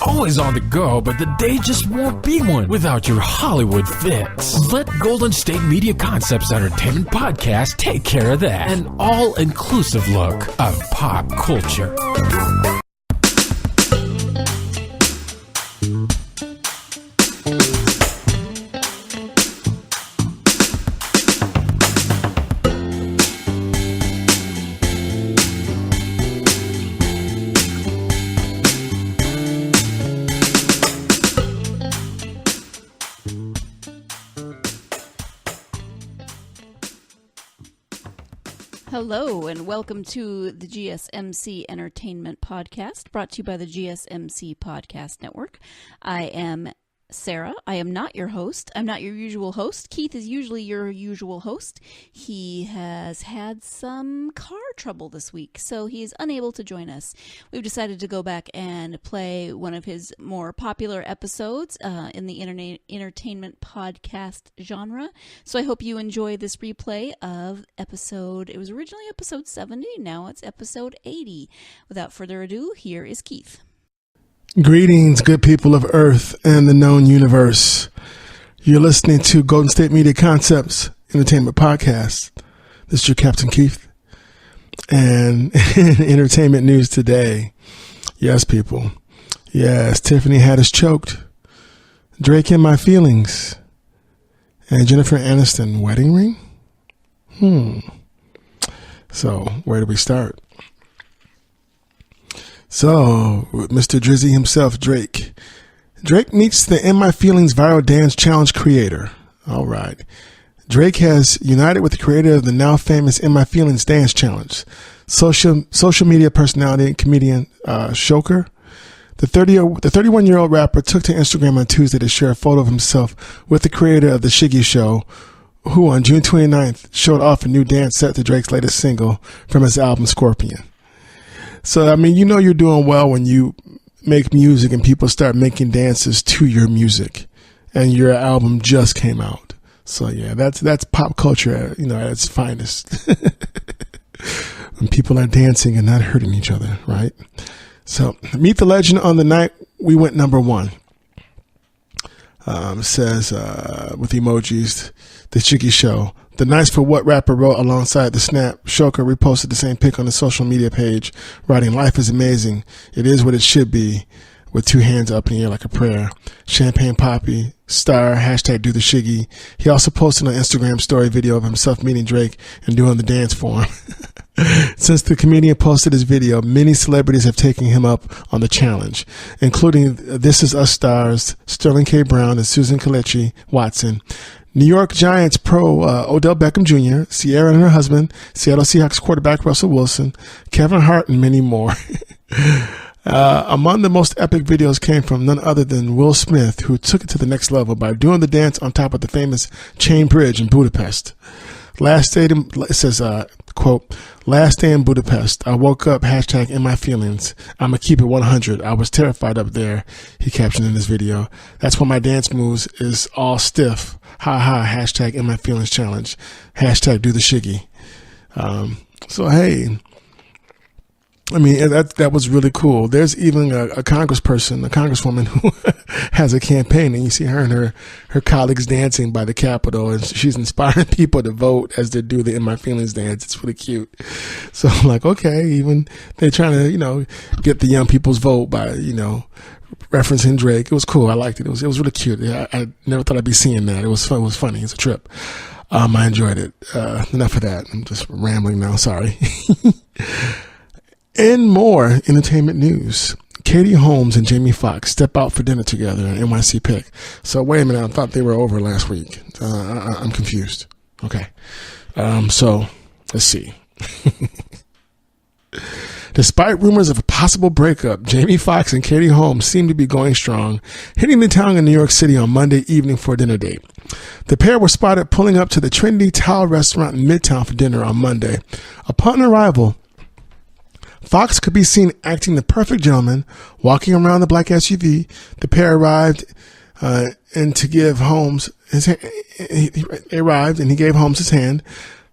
always on the go, but the day just won't be one without your Hollywood fix. Let Golden State Media Concepts Entertainment Podcast take care of that. An all-inclusive look of pop culture. Hello and welcome to the GSMC Entertainment Podcast, brought to you by the GSMC Podcast Network. I am Sarah. I am not your host. I'm not your usual host. Keith is usually your usual host. He has had some car trouble this week, so he is unable to join us. We've decided to go back and play one of his more popular episodes in the entertainment podcast genre. So I hope you enjoy this replay of it was originally episode 70, now it's episode 80. Without further ado, here is Keith. Greetings, good people of Earth and the known universe. You're listening to Golden State Media Concepts Entertainment Podcast. This is your Captain Keith. And in entertainment news today, yes, people. Yes, Tiffany Haddish choked. Drake in My Feelings. And Jennifer Aniston wedding ring? So, where do we start? So, Mr. Drizzy himself, Drake. Drake meets the In My Feelings viral dance challenge creator. All right. Drake has united with the creator of the now famous In My Feelings dance challenge, social media personality and comedian Shoker. The 31-year-old rapper took to Instagram on Tuesday to share a photo of himself with the creator of The Shiggy Show, who on June 29th showed off a new dance set to Drake's latest single from his album Scorpion. So, I mean, you know you're doing well when you make music and people start making dances to your music and your album just came out. So, yeah, that's pop culture, at its finest. When people are dancing and not hurting each other, right? So, meet the legend on the night we went number one. Says, with emojis, The Shiggy Show. The Nice for What rapper wrote alongside the snap. Shoker reposted the same pic on his social media page, writing, "Life is amazing. It is what it should be," with two hands up in the air like a prayer. Champagne Poppy, star, hashtag do the Shiggy. He also posted an Instagram story video of himself meeting Drake and doing the dance for him. Since the comedian posted his video, many celebrities have taken him up on the challenge, including This Is Us stars Sterling K. Brown and Susan Kelechi Watson, New York Giants pro Odell Beckham Jr., Sierra and her husband, Seattle Seahawks quarterback Russell Wilson, Kevin Hart, and many more. Among the most epic videos came from none other than Will Smith, who took it to the next level by doing the dance on top of the famous Chain Bridge in Budapest. It says, quote, "Last day in Budapest, I woke up, hashtag in my feelings. I'ma keep it 100. I was terrified up there," he captioned in this video. "That's why my dance moves is all stiff. Ha ha, hashtag in my feelings challenge. Hashtag do the Shiggy." So, hey, I mean, that was really cool. There's even a congresswoman who has a campaign, and you see her and her colleagues dancing by the Capitol, and she's inspiring people to vote as they do the In My Feelings dance. It's really cute. So I'm like, okay, even they're trying to, get the young people's vote by, referencing Drake. It was cool. I liked it. It was really cute. I never thought I'd be seeing that. It was fun. It was funny. It's a trip. I enjoyed it. Enough of that. I'm just rambling now. Sorry. In more entertainment news, Katie Holmes and Jamie Foxx step out for dinner together in NYC Pick. So wait a minute, I thought they were over last week. I'm confused. Okay. So let's see. Despite rumors of a possible breakup, Jamie Foxx and Katie Holmes seem to be going strong, hitting the town in New York City on Monday evening for a dinner date. The pair were spotted pulling up to the Trinity Tile restaurant in Midtown for dinner on Monday. Upon arrival, Fox could be seen acting the perfect gentleman, walking around the black SUV. The pair arrived and to give Holmes his hand. He arrived and he gave Holmes his hand.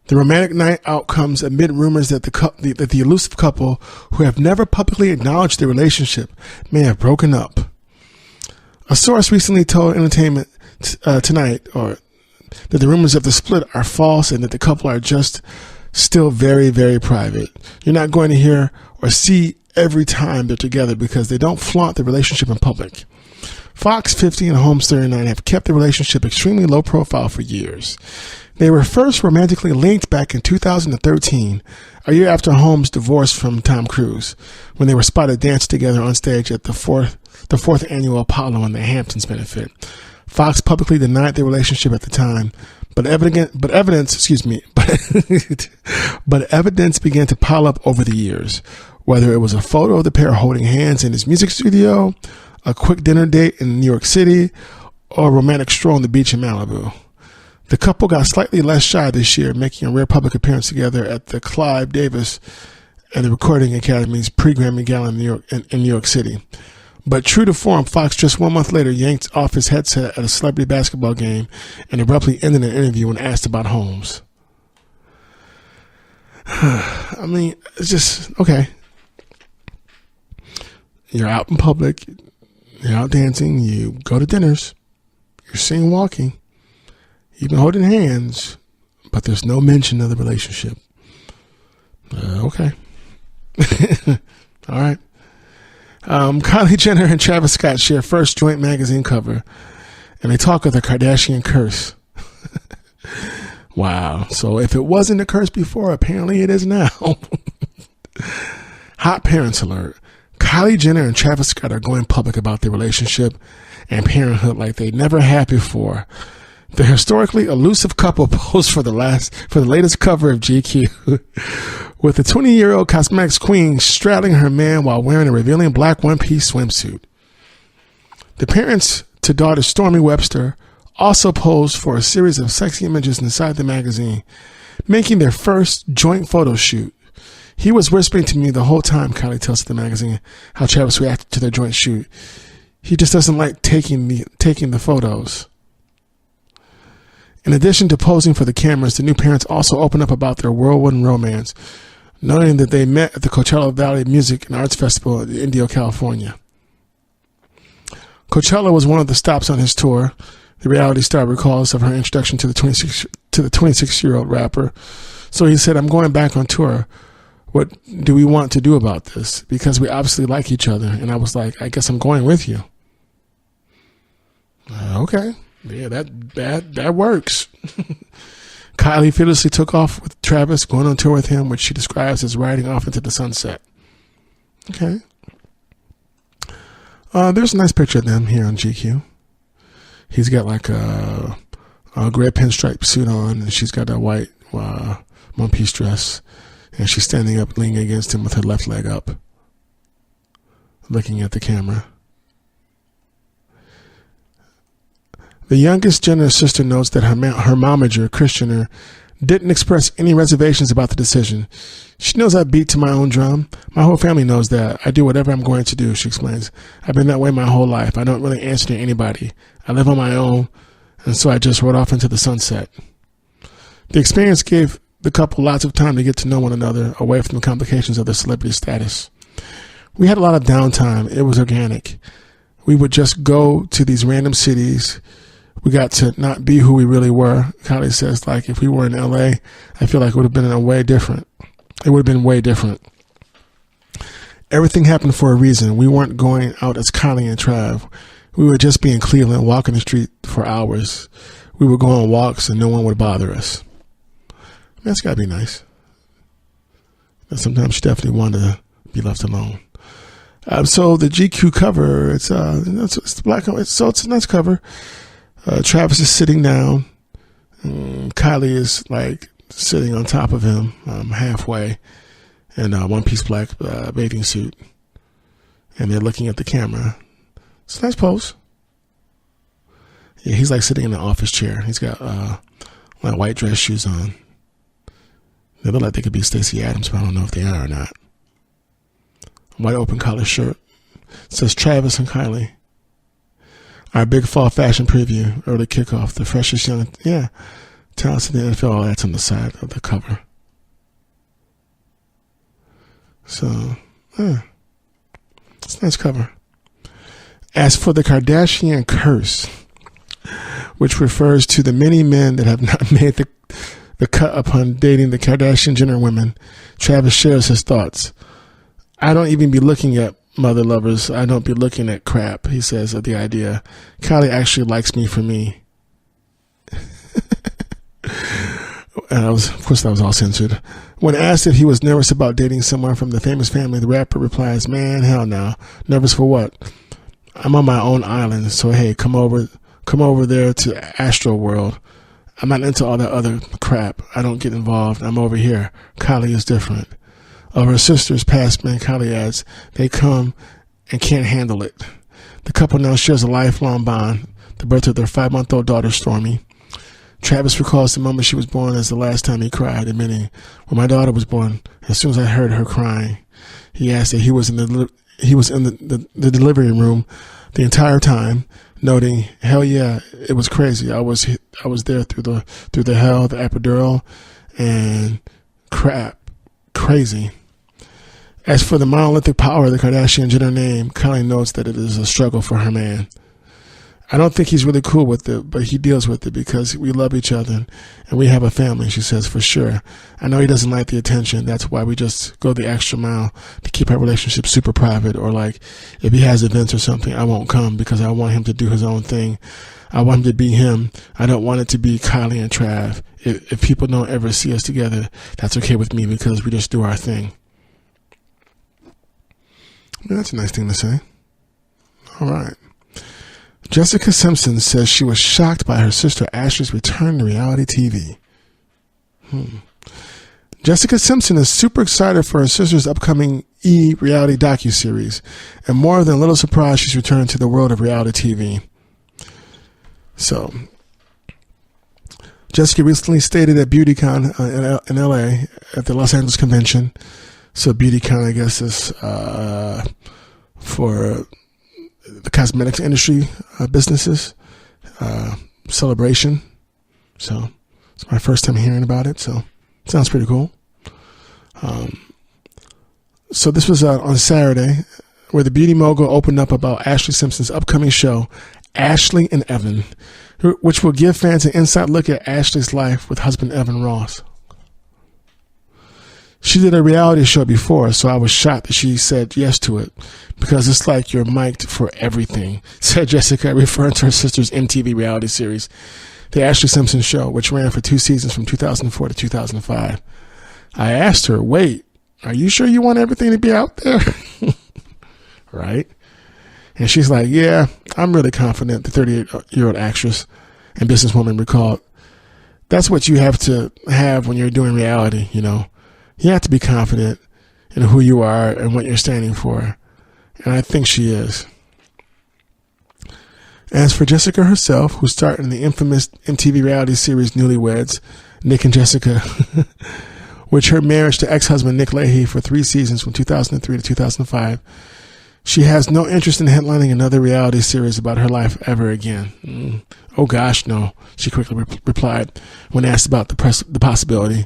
The romantic night out comes amid rumors that the elusive couple, who have never publicly acknowledged their relationship, may have broken up. A source recently told Entertainment Tonight that the rumors of the split are false and that the couple are just still very, very private. You're not going to hear or see every time they're together because they don't flaunt the relationship in public. Fox 50 and Holmes 39 have kept the relationship extremely low profile for years. They were first romantically linked back in 2013, a year after Holmes divorced from Tom Cruise, when they were spotted dancing together on stage at the fourth annual Apollo and the Hamptons benefit. Fox publicly denied their relationship at the time, but evidence began to pile up over the years, whether it was a photo of the pair holding hands in his music studio, a quick dinner date in New York City, or a romantic stroll on the beach in Malibu. The couple got slightly less shy this year, making a rare public appearance together at the Clive Davis and the Recording Academy's pre-Grammy Gala in New York City. But true to form, Fox just 1 month later yanked off his headset at a celebrity basketball game and abruptly ended an interview when asked about Holmes. I mean, it's just, okay. You're out in public, you're out dancing, you go to dinners, you're seen walking, you've been holding hands, but there's no mention of the relationship. Okay. All right. Kylie Jenner and Travis Scott share first joint magazine cover, and they talk of the Kardashian Curse. Wow. So if it wasn't a curse before, apparently it is now. Hot parents alert. Kylie Jenner and Travis Scott are going public about their relationship and parenthood like they never had before. The historically elusive couple posed for the latest cover of GQ, with the 20-year-old cosmetics queen straddling her man while wearing a revealing black one-piece swimsuit. The parents to daughter Stormy Webster also posed for a series of sexy images inside the magazine, making their first joint photo shoot. He was whispering to me the whole time, Kylie tells the magazine, how Travis reacted to their joint shoot. He just doesn't like taking the photos. In addition to posing for the cameras, the new parents also opened up about their whirlwind romance, noting that they met at the Coachella Valley Music and Arts Festival in Indio, California. Coachella was one of the stops on his tour. The reality star recalls of her introduction to the 26-year-old rapper. So he said, "I'm going back on tour. What do we want to do about this? Because we obviously like each other." And I was like, "I guess I'm going with you." Okay. Yeah, that works. Kylie fearlessly took off with Travis, going on tour with him, which she describes as riding off into the sunset. Okay. There's a nice picture of them here on GQ. He's got like a gray pinstripe suit on, and she's got a white one-piece dress, and she's standing up, leaning against him with her left leg up, looking at the camera. The youngest Jenner sister notes that her momager, Christianer, didn't express any reservations about the decision. "She knows I beat to my own drum. My whole family knows that. I do whatever I'm going to do," she explains. "I've been that way my whole life. I don't really answer to anybody. I live on my own, and so I just rode off into the sunset." The experience gave the couple lots of time to get to know one another, away from the complications of their celebrity status. "We had a lot of downtime. It was organic. We would just go to these random cities. We got to not be who we really were." Kylie says, like, if we were in LA, I feel like it would have been way different. It would have been way different. "Everything happened for a reason. We weren't going out as Kylie and Trav. We would just be in Cleveland, walking the street for hours. We would go on walks and no one would bother us." That's gotta be nice. Sometimes she definitely wanted to be left alone. So the GQ cover, it's black. So it's a nice cover. Travis is sitting down. Kylie is like sitting on top of him, halfway, in a one-piece black bathing suit, and they're looking at the camera. It's a nice pose. Yeah, he's like sitting in an office chair. He's got like white dress shoes on. They look like they could be Stacey Adams, but I don't know if they are or not. White open collar shirt. It says Travis and Kylie. Our big fall fashion preview, early kickoff, the freshest young, talents in the NFL, all that's on the side of the cover. So, it's a nice cover. As for the Kardashian Curse, which refers to the many men that have not made the cut upon dating the Kardashian Jenner women, Travis shares his thoughts. I don't even be looking at mother lovers. I don't be looking at crap, he says, of the idea. Kylie actually likes me for me. And of course, that was all censored. When asked if he was nervous about dating someone from the famous family, the rapper replies, "Man, hell no. Nervous for what? I'm on my own island, so hey, come over there to Astro World. I'm not into all that other crap. I don't get involved. I'm over here. Kylie is different." Of her sister's past men, Kylie adds, "They come and can't handle it." The couple now shares a lifelong bond, the birth of their 5-month-old daughter, Stormy. Travis recalls the moment she was born as the last time he cried, admitting, "When my daughter was born, as soon as I heard her crying," he asked that he was in the delivery room the entire time, noting, "Hell yeah, it was crazy. I was there through the hell, the epidural, and crap, crazy." As for the monolithic power of the Kardashian Jenner name, Kylie notes that it is a struggle for her man. "I don't think he's really cool with it, but he deals with it because we love each other and we have a family," she says, "for sure. I know he doesn't like the attention. That's why we just go the extra mile to keep our relationship super private. Or like, if he has events or something, I won't come because I want him to do his own thing. I want him to be him. I don't want it to be Kylie and Trav. If people don't ever see us together, that's okay with me because we just do our thing." Yeah, that's a nice thing to say. All right. Jessica Simpson says she was shocked by her sister Ashley's return to reality TV. Jessica Simpson is super excited for her sister's upcoming reality docuseries, and more than a little surprised she's returned to the world of reality TV. So, Jessica recently stated at BeautyCon in LA at the Los Angeles convention. So BeautyCon, I guess, is for the cosmetics industry businesses celebration. So it's my first time hearing about it. So it sounds pretty cool. So this was on Saturday, where the beauty mogul opened up about Ashley Simpson's upcoming show, Ashley and Evan, which will give fans an inside look at Ashley's life with husband Evan Ross. She did a reality show before, so I was shocked that she said yes to it, because it's like you're mic'd for everything, said Jessica, referring to her sister's MTV reality series, The Ashley Simpson Show, which ran for 2 seasons from 2004 to 2005. I asked her, "Wait, are you sure you want everything to be out there?" Right? And she's like, "Yeah, I'm really confident," the 38-year-old actress and businesswoman recalled. That's what you have to have when you're doing reality, you know. You have to be confident in who you are and what you're standing for. And I think she is. As for Jessica herself, who starred in the infamous MTV reality series Newlyweds, Nick and Jessica, which her marriage to ex-husband Nick Leahy for 3 seasons from 2003 to 2005, she has no interest in headlining another reality series about her life ever again. Oh gosh, no, she quickly replied when asked about the possibility.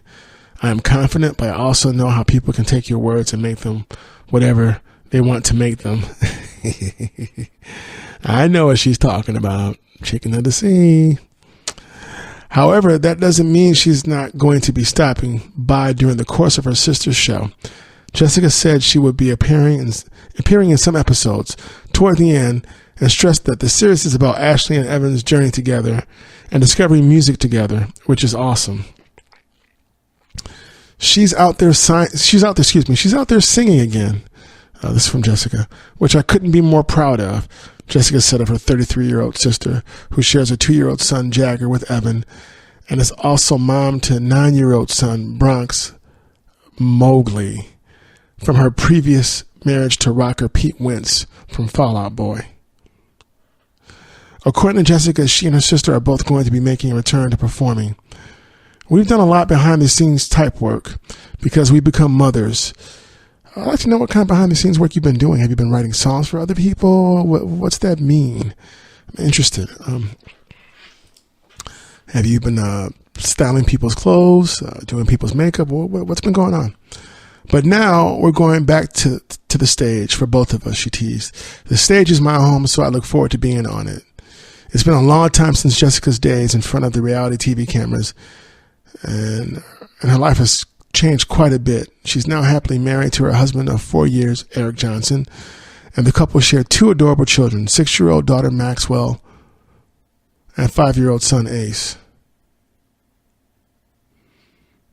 "I am confident, but I also know how people can take your words and make them whatever they want to make them." I know what she's talking about. Chicken of the sea. However, that doesn't mean she's not going to be stopping by during the course of her sister's show. Jessica said she would be appearing in some episodes toward the end, and stressed that the series is about Ashley and Evan's journey together and discovering music together, which is awesome. She's out there singing again. This is from Jessica, which I couldn't be more proud of. Jessica said of her 33-year-old sister, who shares a 2-year-old son, Jagger, with Evan, and is also mom to 9-year-old son, Bronx Mowgli, from her previous marriage to rocker Pete Wentz from Fall Out Boy. According to Jessica, she and her sister are both going to be making a return to performing. "We've done a lot behind-the-scenes type work because we become mothers." I'd like to know what kind of behind-the-scenes work you've been doing. Have you been writing songs for other people? What's that mean? I'm interested. Have you been styling people's clothes, doing people's makeup? What's been going on? But now we're going back to the stage for both of us, she teased. The stage is my home, so I look forward to being on it. It's been a long time since Jessica's days in front of the reality TV cameras, and her life has changed quite a bit. She's now happily married to her husband of 4 years, Eric Johnson, and the couple share 2 adorable children, 6-year-old daughter Maxwell and 5-year-old son Ace.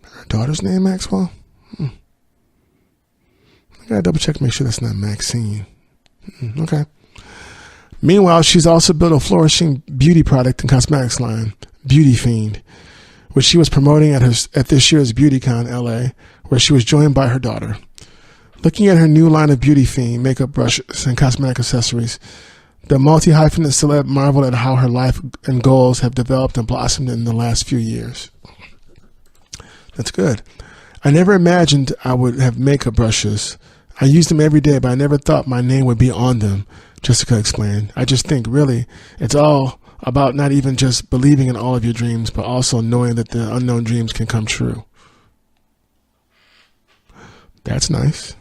Her daughter's name Maxwell? I gotta double check to make sure that's not Maxine. Okay. Meanwhile, she's also built a flourishing beauty product and cosmetics line, Beauty Fiend, which she was promoting at this year's BeautyCon LA, where she was joined by her daughter. Looking at her new line of Beauty Fiend makeup brushes and cosmetic accessories, the multi-hyphenate celeb marveled at how her life and goals have developed and blossomed in the last few years. That's good. I never imagined I would have makeup brushes. I use them every day, but I never thought my name would be on them, Jessica explained. I just think, really, it's all about not even just believing in all of your dreams, but also knowing that the unknown dreams can come true. That's nice.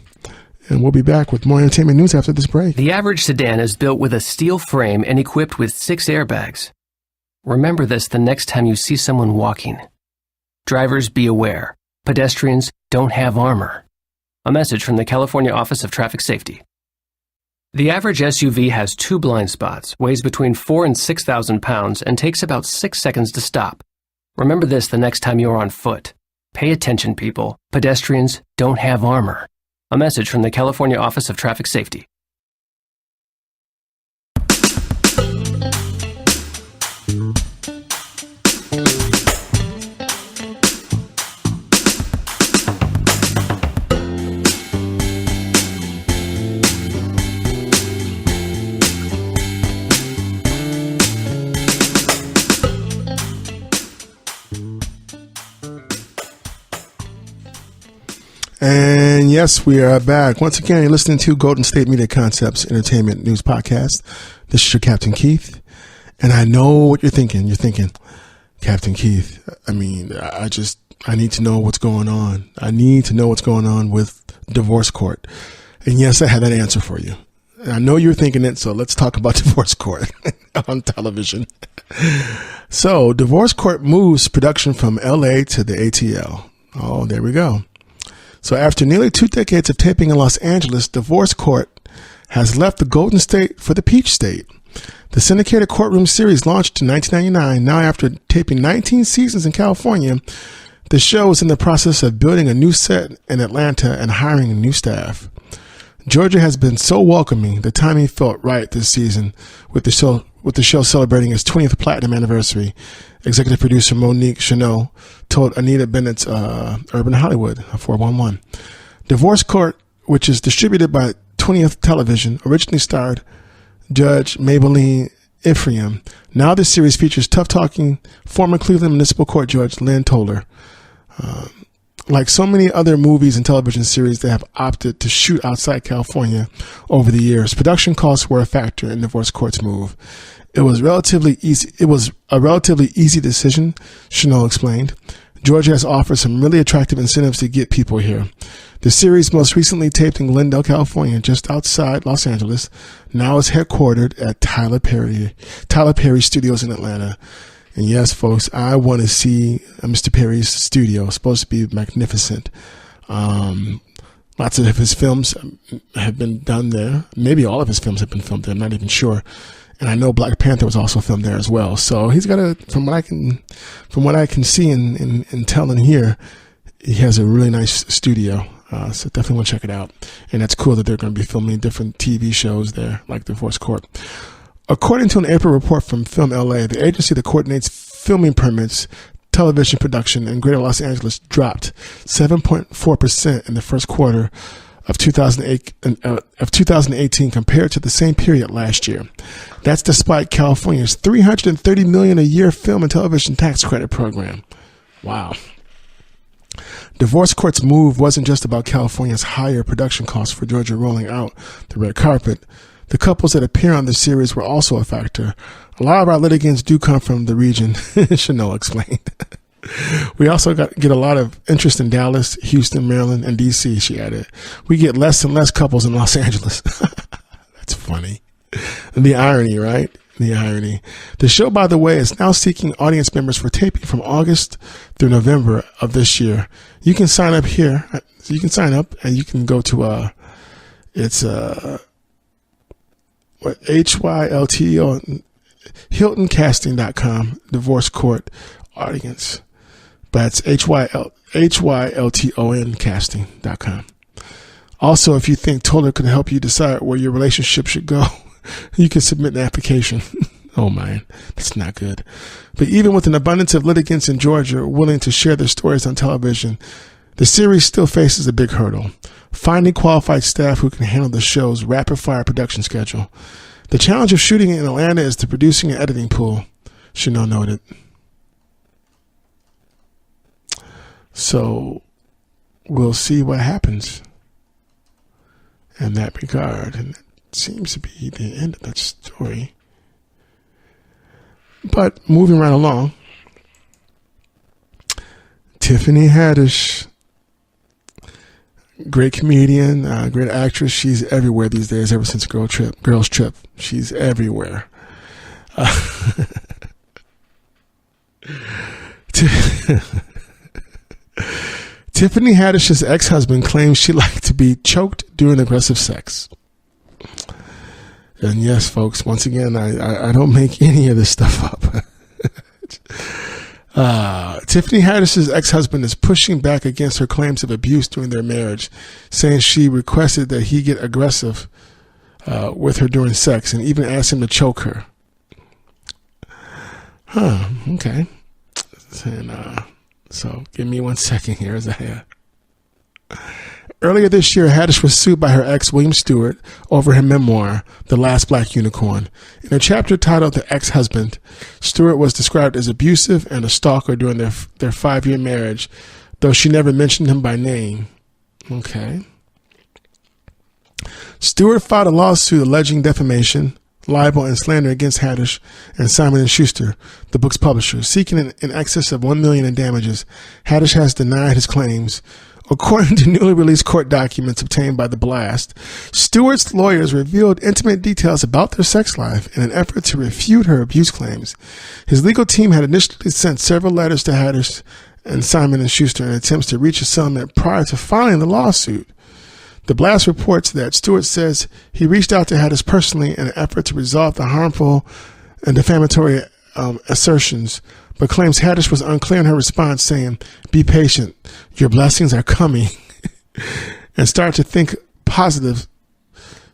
And we'll be back with more entertainment news after this break. The average sedan is built with a steel frame and equipped with 6 airbags. Remember this the next time you see someone walking. Drivers, be aware. Pedestrians don't have armor. A message from the California Office of Traffic Safety. The average SUV has 2 blind spots, weighs between 4,000 and 6,000 pounds, and takes about 6 seconds to stop. Remember this the next time you're on foot. Pay attention, people. Pedestrians don't have armor. A message from the California Office of Traffic Safety. And yes, we are back. Once again, you're listening to Golden State Media Concepts Entertainment News Podcast. This is your Captain Keith. And I know what you're thinking. You're thinking, Captain Keith, I need to know what's going on. I need to know what's going on with divorce court. And yes, I have that answer for you. And I know you're thinking it, so let's talk about divorce court on television. So, divorce court moves production from LA to the ATL. Oh, there we go. So after nearly 2 decades of taping in Los Angeles, Divorce Court has left the Golden State for the Peach State. The syndicated courtroom series launched in 1999. Now, after taping 19 seasons in California, the show is in the process of building a new set in Atlanta and hiring new staff. Georgia has been so welcoming. The timing felt right this season with the show celebrating its 20th platinum anniversary. Executive producer Monique Chanot told Anita Bennett's Urban Hollywood 411. Divorce Court, which is distributed by 20th Television, originally starred Judge Maybelline Ephraim. Now this series features tough-talking former Cleveland Municipal Court Judge Lynn Toler. Like so many other movies and television series that have opted to shoot outside California over the years, production costs were a factor in Divorce Court's move. It was a relatively easy decision, Chanel explained. Georgia has offered some really attractive incentives to get people here. The series, most recently taped in Glendale, California, just outside Los Angeles, now is headquartered at Tyler Perry Studios in Atlanta. And yes, folks, I want to see Mr. Perry's studio. It's supposed to be magnificent. Lots of his films have been done there. Maybe all of his films have been filmed there. I'm not even sure. And I know Black Panther was also filmed there as well. So he's got from what I can see and tell and hear, he has a really nice studio. So definitely want to check it out. And that's cool that they're going to be filming different TV shows there, like Divorce Court. According to an April report from Film LA, the agency that coordinates filming permits, television production in Greater Los Angeles dropped 7.4% in the first quarter of 2018 compared to the same period last year. That's despite California's $330 million a year film and television tax credit program. Wow. Divorce Court's move wasn't just about California's higher production costs for Georgia rolling out the red carpet. The couples that appear on the series were also a factor. A lot of our litigants do come from the region, Chanel explained. We also get a lot of interest in Dallas, Houston, Maryland, and D.C., she added. We get less and less couples in Los Angeles. That's funny. The irony, right? The irony. The show, by the way, is now seeking audience members for taping from August through November of this year. You can sign up here. You can sign up and you can go to, it's, HYLTO, HiltonCasting.com, divorce court audience. But it's HYLTON casting.com. Also, if you think Toller could help you decide where your relationship should go, you can submit an application. Oh man, that's not good. But even with an abundance of litigants in Georgia willing to share their stories on television, the series still faces a big hurdle: finding qualified staff who can handle the show's rapid-fire production schedule. The challenge of shooting in Atlanta is the producing and editing pool, Chanel noted. So we'll see what happens in that regard. And that seems to be the end of that story. But moving right along, Tiffany Haddish, great comedian, great actress. She's everywhere these days, ever since Girls Trip. She's everywhere. Tiffany Haddish's ex-husband claims she liked to be choked during aggressive sex. And yes, folks, once again, I don't make any of this stuff up. Tiffany Haddish's ex-husband is pushing back against her claims of abuse during their marriage, saying she requested that he get aggressive with her during sex and even asked him to choke her. Okay. And, so give me 1 second here. Earlier this year, Haddish was sued by her ex, William Stewart, over her memoir, The Last Black Unicorn. In a chapter titled The Ex-Husband, Stewart was described as abusive and a stalker during their 5-year marriage, though she never mentioned him by name. Okay. Stewart filed a lawsuit alleging defamation, libel, and slander against Haddish and Simon & Schuster, the book's publisher, seeking in excess of $1 million in damages. Haddish has denied his claims. According to newly released court documents obtained by The Blast, Stewart's lawyers revealed intimate details about their sex life in an effort to refute her abuse claims. His legal team had initially sent several letters to Haddish and Simon & Schuster in attempts to reach a settlement prior to filing the lawsuit. The Blast reports that Stewart says he reached out to Haddish personally in an effort to resolve the harmful and defamatory assertions, but claims Haddish was unclear in her response, saying, "Be patient, your blessings are coming," and start to think positive,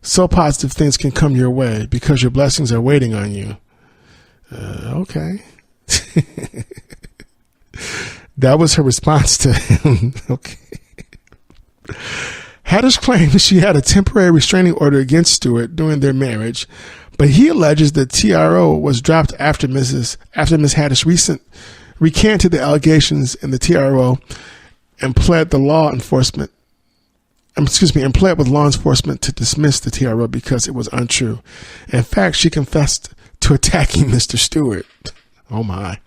so positive things can come your way because your blessings are waiting on you. Okay. That was her response to him. Okay. Haddish claims she had a temporary restraining order against Stewart during their marriage, but he alleges that TRO was dropped after Ms. Haddish recanted the allegations in the TRO and pled with law enforcement to dismiss the TRO because it was untrue. In fact, she confessed to attacking Mr. Stewart. Oh my.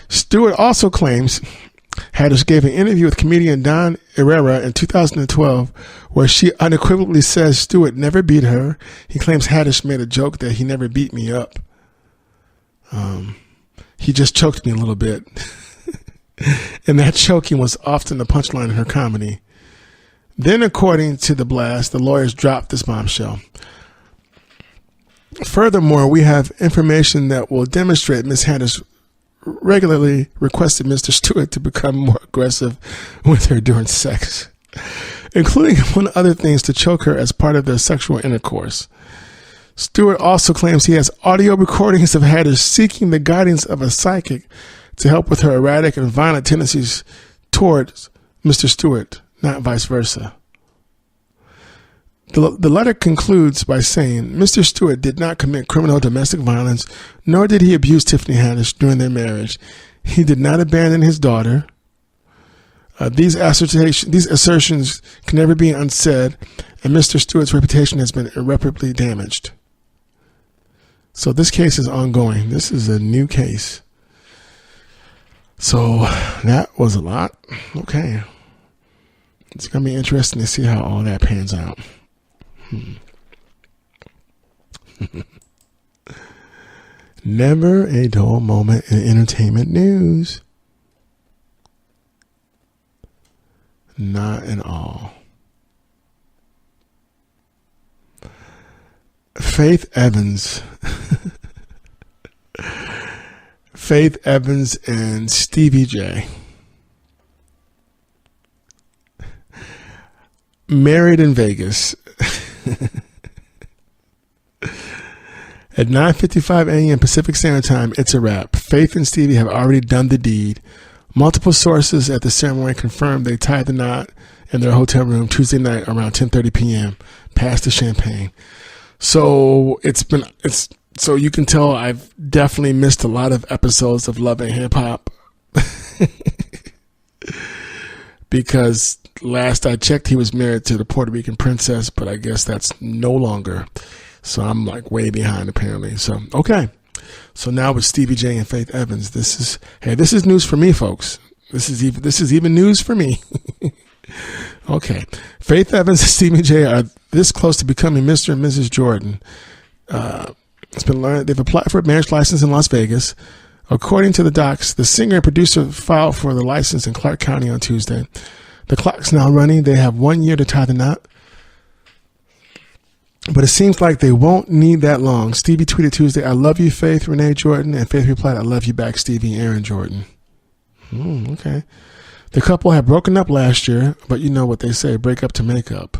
Stewart also claims Haddish gave an interview with comedian Don Herrera in 2012 where she unequivocally says Stewart never beat her. He claims Haddish made a joke that he never beat me up. He just choked me a little bit. And that choking was often the punchline in her comedy. Then, according to The Blast, the lawyers dropped this bombshell. Furthermore, we have information that will demonstrate Ms. Haddish regularly requested Mr. Stewart to become more aggressive with her during sex, including, among other things, to choke her as part of their sexual intercourse. Stewart also claims he has audio recordings of Haddish seeking the guidance of a psychic to help with her erratic and violent tendencies towards Mr. Stewart, not vice versa. The letter concludes by saying, Mr. Stewart did not commit criminal domestic violence, nor did he abuse Tiffany Haddish during their marriage. He did not abandon his daughter. These assertions can never be unsaid, and Mr. Stewart's reputation has been irreparably damaged. So this case is ongoing. This is a new case. So that was a lot. Okay. It's going to be interesting to see how all that pans out. Never a dull moment in entertainment news. Not at all. Faith Evans. Faith Evans and Stevie J. Married in Vegas. At 9:55 a.m. Pacific Standard Time, it's a wrap. Faith and Stevie have already done the deed. Multiple sources at the ceremony confirmed they tied the knot in their hotel room Tuesday night around 10:30 p.m. past the champagne. So so you can tell I've definitely missed a lot of episodes of Love and Hip Hop. Because last I checked, he was married to the Puerto Rican princess, but I guess that's no longer. So I'm like way behind apparently. So, okay. So now with Stevie J and Faith Evans, this is news for me, folks. This is even news for me. Okay. Faith Evans and Stevie J are this close to becoming Mr. and Mrs. Jordan. It's been learned they've applied for a marriage license in Las Vegas. According to the docs, the singer and producer filed for the license in Clark County on Tuesday. The clock's now running. They have 1 year to tie the knot. But it seems like they won't need that long. Stevie tweeted Tuesday, "I love you, Faith, Renee Jordan." And Faith replied, "I love you back, Stevie, Aaron Jordan." Okay. The couple had broken up last year, but you know what they say, break up to make up.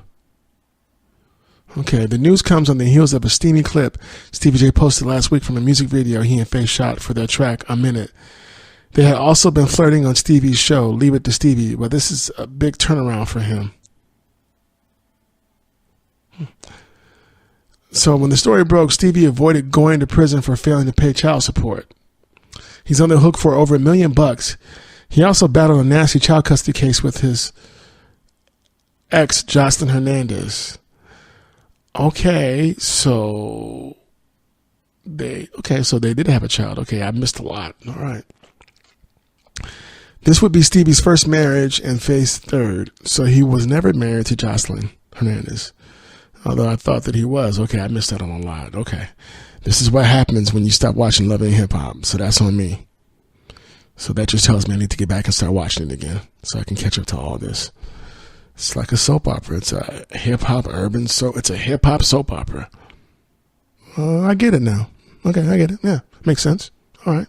Okay, the news comes on the heels of a steamy clip Stevie J posted last week from a music video he and Faith shot for their track, A Minute. They had also been flirting on Stevie's show, Leave It to Stevie, but this is a big turnaround for him. So when the story broke, Stevie avoided going to prison for failing to pay child support. He's on the hook for over $1 million. He also battled a nasty child custody case with his ex, Jocelyn Hernandez. Okay, so they did have a child. Okay, I missed a lot. All right. This would be Stevie's first marriage and Faith's third. So he was never married to Jocelyn Hernandez. Although I thought that he was. Okay, I missed out on a lot. Okay. This is what happens when you stop watching Love and Hip Hop. So that's on me. So that just tells me I need to get back and start watching it again so I can catch up to all this. It's like a soap opera. It's a hip-hop urban soap. It's a hip-hop soap opera. I get it now. Okay, I get it. Yeah, makes sense. All right.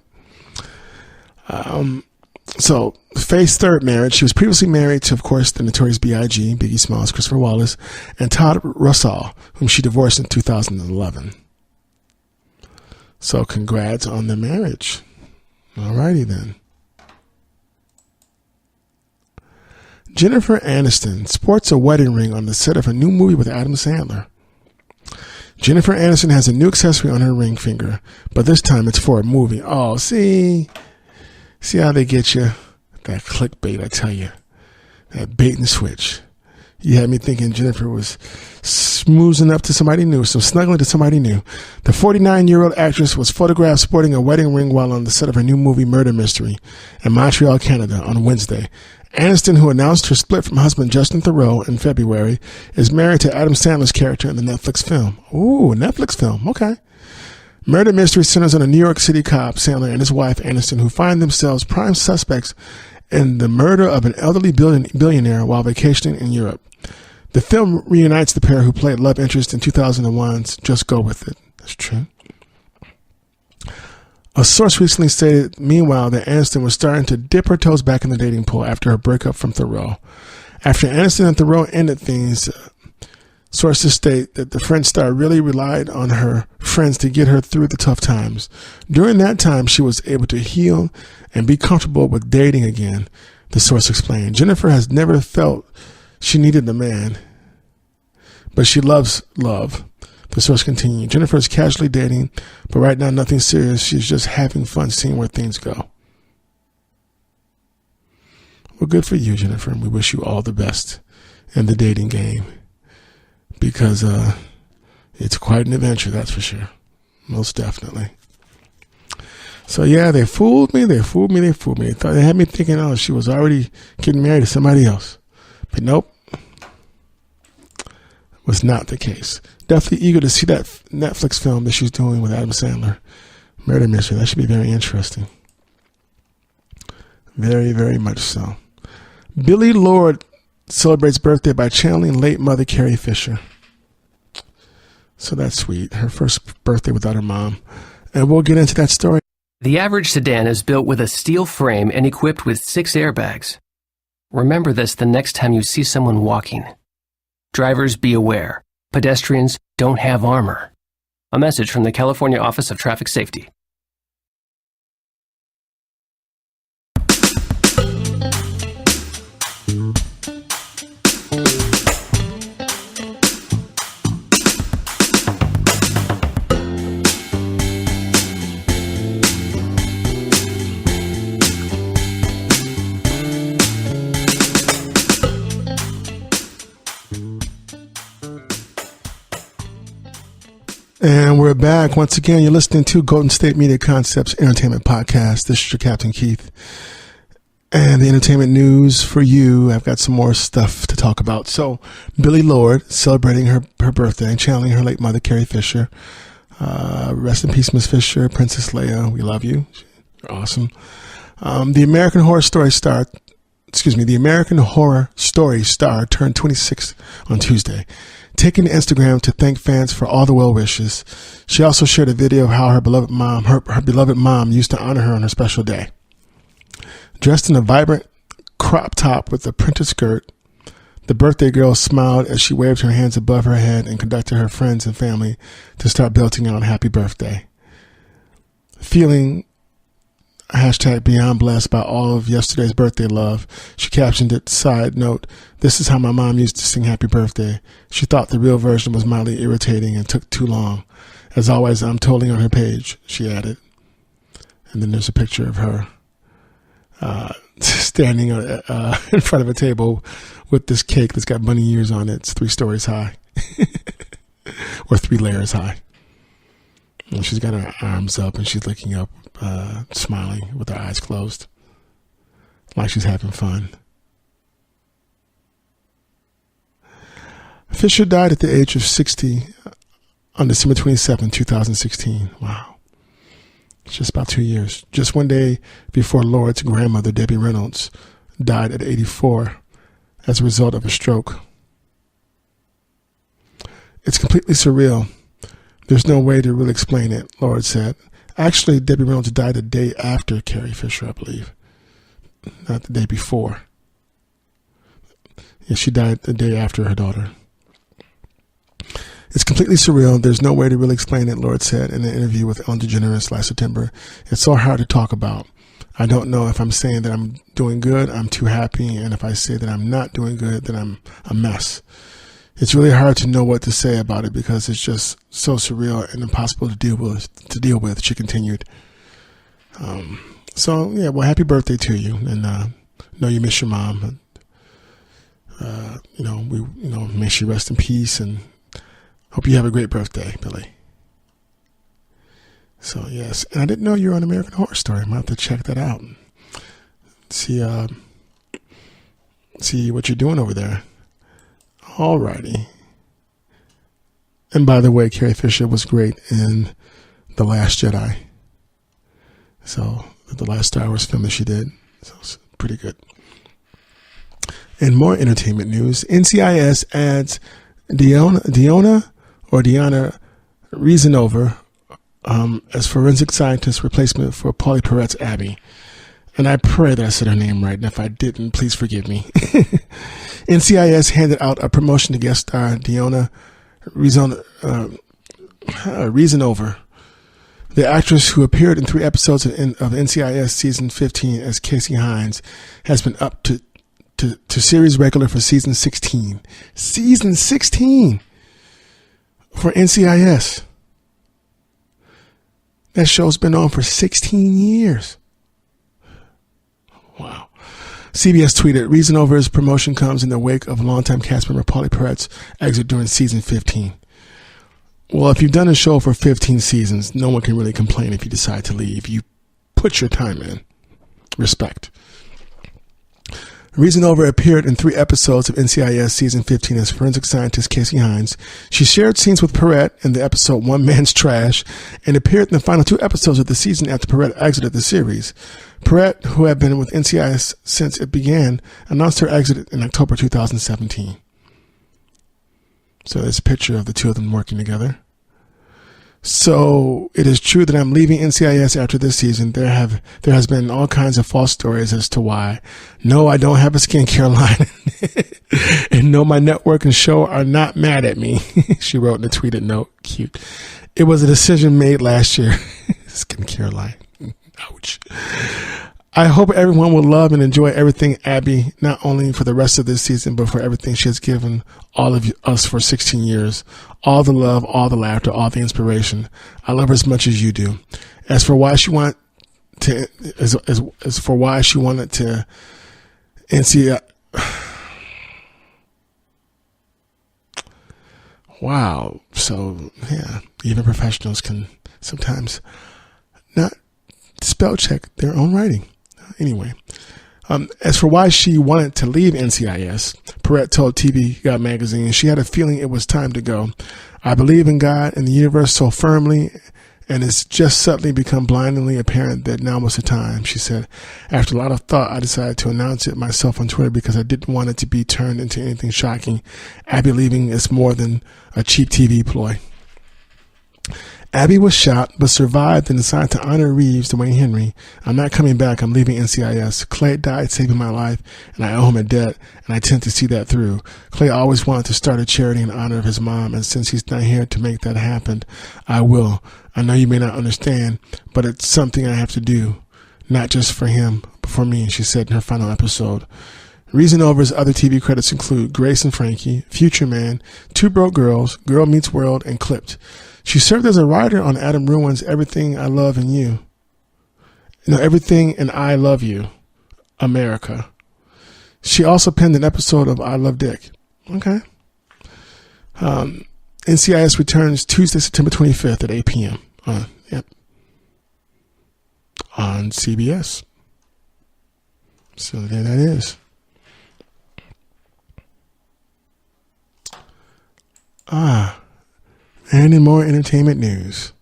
So, Faith's third marriage, she was previously married to, of course, the Notorious B.I.G., Biggie Smalls, Christopher Wallace, and Todd Russell, whom she divorced in 2011. So, congrats on the marriage. All righty then. Jennifer Aniston sports a wedding ring on the set of a new movie with Adam Sandler. Jennifer Aniston has a new accessory on her ring finger, but this time it's for a movie. Oh, see how they get you? That clickbait, I tell you. That bait and switch. You had me thinking Jennifer was smoozing up to somebody new, so snuggling to somebody new. The 49-year-old actress was photographed sporting a wedding ring while on the set of her new movie Murder Mystery in Montreal, Canada on Wednesday. Aniston, who announced her split from husband Justin Theroux in February, is married to Adam Sandler's character in the Netflix film. Ooh, Netflix film. Okay. Murder Mystery centers on a New York City cop, Sandler, and his wife, Aniston, who find themselves prime suspects in the murder of an elderly billionaire while vacationing in Europe. The film reunites the pair who played love interest in 2001's Just Go With It. That's true. A source recently stated, meanwhile, that Aniston was starting to dip her toes back in the dating pool after her breakup from Theroux. After Aniston and Theroux ended things, sources state that the French star really relied on her friends to get her through the tough times. During that time, she was able to heal and be comfortable with dating again, the source explained. Jennifer has never felt she needed a man, but she loves love. The source continued. Jennifer is casually dating, but right now nothing serious. She's just having fun seeing where things go. Well, good for you, Jennifer, and we wish you all the best in the dating game because it's quite an adventure, that's for sure. Most definitely. So yeah, they fooled me. They thought they had me thinking, oh, she was already getting married to somebody else. But nope. Was not the case. Definitely eager to see that Netflix film that she's doing with Adam Sandler. Murder Mystery. That should be very interesting. Very, very much so. Billie Lourd celebrates birthday by channeling late mother Carrie Fisher. So that's sweet. Her first birthday without her mom. And we'll get into that story. The average sedan is built with a steel frame and equipped with 6 airbags. Remember this the next time you see someone walking. Drivers, be aware. Pedestrians don't have armor. A message from the California Office of Traffic Safety. And we're back. Once again, you're listening to Golden State Media Concepts Entertainment Podcast. This is your Captain Keith. And the entertainment news for you, I've got some more stuff to talk about. So, Billie Lourd celebrating her birthday and channeling her late mother, Carrie Fisher. Rest in peace, Miss Fisher, Princess Leia. We love you. You're awesome. The American Horror Story star turned 26 on Tuesday, taking to Instagram to thank fans for all the well wishes. She also shared a video of how her beloved mom used to honor her on her special day. Dressed in a vibrant crop top with a printed skirt, the birthday girl smiled as she waved her hands above her head and conducted her friends and family to start belting out happy birthday. Feeling #beyond blessed by all of yesterday's birthday love, she captioned it, side note, this is how my mom used to sing happy birthday. She thought the real version was mildly irritating and took too long. As always, I'm totally on her page, she added. And then there's a picture of her standing in front of a table with this cake that's got bunny ears on it. It's 3 stories high. Or 3 layers high. And she's got her arms up and she's looking up, smiling with her eyes closed, like she's having fun. Fisher died at the age of 60 on December 27, 2016. Wow. It's just about 2 years. Just one day before Lourd's grandmother, Debbie Reynolds, died at 84 as a result of a stroke. It's completely surreal. There's no way to really explain it, Lourd said. Actually, Debbie Reynolds died the day after Carrie Fisher, I believe. Not the day before. Yeah, she died the day after her daughter. It's completely surreal. There's no way to really explain it, Lourd said in an interview with Ellen DeGeneres last September. It's so hard to talk about. I don't know if I'm saying that I'm doing good, I'm too happy, and if I say that I'm not doing good, then I'm a mess. It's really hard to know what to say about it because it's just so surreal and impossible to deal with, she continued. So yeah, well, happy birthday to you, and know you miss your mom. May she rest in peace, and hope you have a great birthday, Billie. So yes, and I didn't know you were on American Horror Story. I'm gonna have to check that out. See what you're doing over there. Alrighty. And by the way, Carrie Fisher was great in The Last Jedi. So the last Star Wars film that she did. So it's pretty good. And more entertainment news. NCIS adds Diana Reasonover as forensic scientist replacement for Polly Perret's Abby. And I pray that I said her name right, and if I didn't, please forgive me. NCIS handed out a promotion to guest star Diana Reasonover, the actress who appeared in 3 episodes of NCIS season 15 as Casey Hines, has been up to series regular for season 16. Season 16 for NCIS. That show's been on for 16 years. Wow. CBS tweeted, Reasonover's promotion comes in the wake of longtime cast member Polly Perret's exit during season 15. Well, if you've done a show for 15 seasons, no one can really complain if you decide to leave. You put your time in. Respect. Reasonover appeared in 3 episodes of NCIS Season 15 as forensic scientist Casey Hines. She shared scenes with Perrette in the episode One Man's Trash and appeared in the final 2 episodes of the season after Perrette exited the series. Perrette, who had been with NCIS since it began, announced her exit in October 2017. So there's a picture of the 2 of them working together. So it is true that I'm leaving NCIS after this season. There has been all kinds of false stories as to why. No, I don't have a skincare line. And no, my network and show are not mad at me. She wrote in a tweeted note. Cute. It was a decision made last year. Skincare line. Ouch. I hope everyone will love and enjoy everything Abby, not only for the rest of this season, but for everything she has given all of us for 16 years. All the love, all the laughter, all the inspiration. I love her as much as you do. As for why she wanted to NCIS. Wow. So yeah, even professionals can sometimes not spell check their own writing. Anyway, as for why she wanted to leave NCIS, Perrette told TV Guide magazine she had a feeling it was time to go. I believe in God and the universe so firmly, and it's just suddenly become blindingly apparent that now was the time, she said. After a lot of thought, I decided to announce it myself on Twitter because I didn't want it to be turned into anything shocking. Abby leaving is more than a cheap TV ploy. Abby was shot, but survived and decided to honor Reeves, Dwayne Henry. I'm not coming back. I'm leaving NCIS. Clay died saving my life, and I owe him a debt, and I tend to see that through. Clay always wanted to start a charity in honor of his mom, and since he's not here to make that happen, I will. I know you may not understand, but it's something I have to do, not just for him, but for me, she said in her final episode. Reasonover's other TV credits include Grace and Frankie, Future Man, Two Broke Girls, Girl Meets World, and Clipped. She served as a writer on Adam Ruin's Everything I Love in You. No, Everything and I Love You, America. She also penned an episode of I Love Dick. Okay. NCIS returns Tuesday, September 25th at 8 p.m. On CBS. So there that is. Any more entertainment news?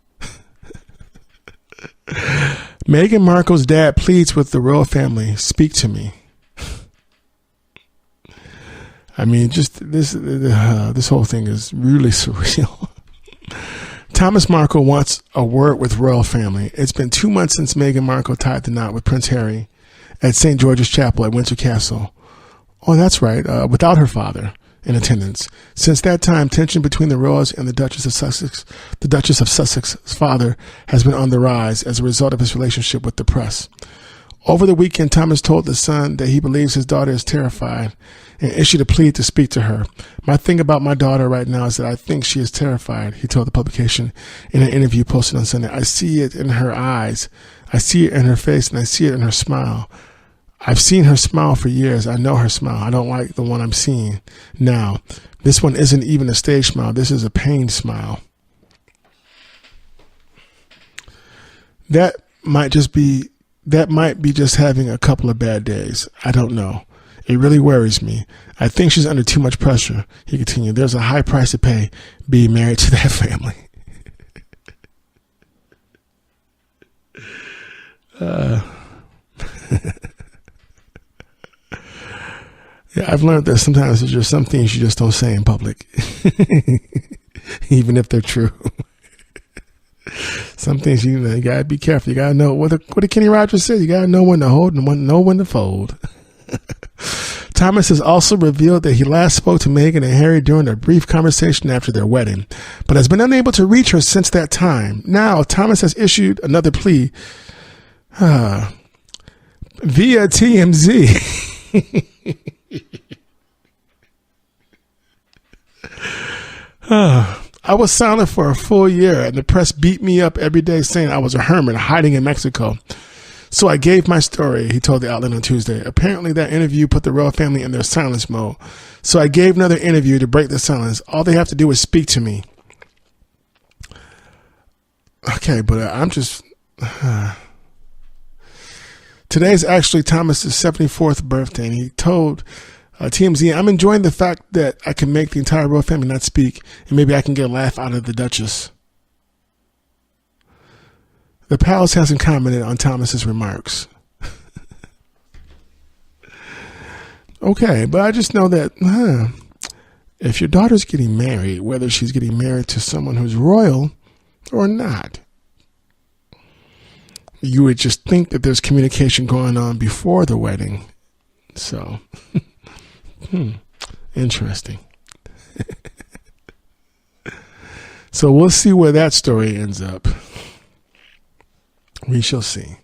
Meghan Markle's dad pleads with the royal family, speak to me. I mean, just this whole thing is really surreal. Thomas Markle wants a word with royal family. It's been 2 months since Meghan Markle tied the knot with Prince Harry at St. George's Chapel at Windsor Castle. Oh, that's right, without her father in attendance. Since that time, tension between the royals and the Duchess of Sussex's father has been on the rise as a result of his relationship with the press. Over the weekend, Thomas told The Sun that he believes his daughter is terrified and issued a plea to speak to her. My thing about my daughter right now is that I think she is terrified, he told the publication in an interview posted on Sunday. I see it in her eyes. I see it in her face, and I see it in her smile. I've seen her smile for years. I know her smile. I don't like the one I'm seeing now. This one isn't even a stage smile. This is a pained smile. That might be just having a couple of bad days. I don't know. It really worries me. I think she's under too much pressure, he continued. There's a high price to pay being married to that family. Yeah, I've learned that sometimes there's just some things you just don't say in public, even if they're true. Some things you gotta be careful. You gotta know what did Kenny Rogers say. You gotta know when to hold and know when to fold. Thomas has also revealed that he last spoke to Meghan and Harry during a brief conversation after their wedding, but has been unable to reach her since that time. Now, Thomas has issued another plea via TMZ. I was silent for a full year, and the press beat me up every day saying I was a hermit hiding in Mexico. So I gave my story, he told the outlet on Tuesday. Apparently that interview put the royal family in their silence mode. So I gave another interview to break the silence. All they have to do is speak to me. Okay, but I'm just... Today is actually Thomas's 74th birthday, and he told TMZ, "I'm enjoying the fact that I can make the entire royal family not speak, and maybe I can get a laugh out of the Duchess." The palace hasn't commented on Thomas's remarks. Okay, but I just know that if your daughter's getting married, whether she's getting married to someone who's royal or not, you would just think that there's communication going on before the wedding. So, interesting. So we'll see where that story ends up. We shall see.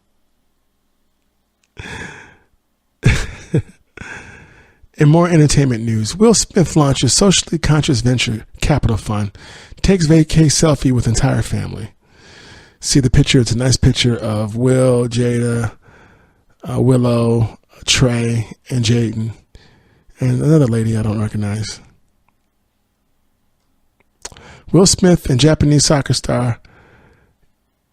In more entertainment news, Will Smith launches socially conscious venture capital fund, takes vacay selfie with entire family. See the picture. It's a nice picture of Will, Jada, Willow, Trey, and Jaden, and another lady I don't recognize. Will Smith and Japanese soccer star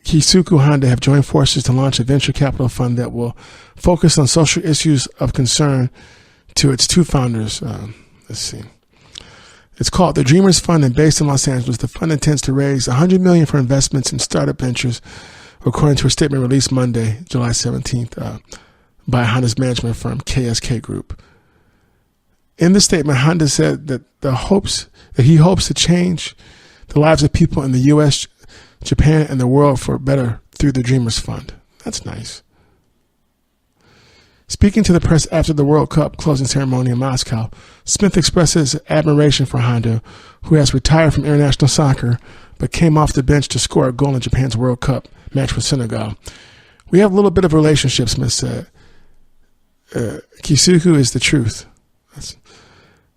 Keisuke Honda have joined forces to launch a venture capital fund that will focus on social issues of concern to its two founders. Let's see. It's called the Dreamers Fund, and based in Los Angeles, the fund intends to raise $100 million for investments in startup ventures, according to a statement released Monday, July 17th, by Honda's management firm, KSK Group. In the statement, Honda said that he hopes to change the lives of people in the U.S., Japan, and the world for better through the Dreamers Fund. That's nice. Speaking to the press after the World Cup closing ceremony in Moscow, Smith expresses admiration for Honda, who has retired from international soccer but came off the bench to score a goal in Japan's World Cup match with Senegal. "We have a little bit of a relationship," Smith said. Keisuke is the truth.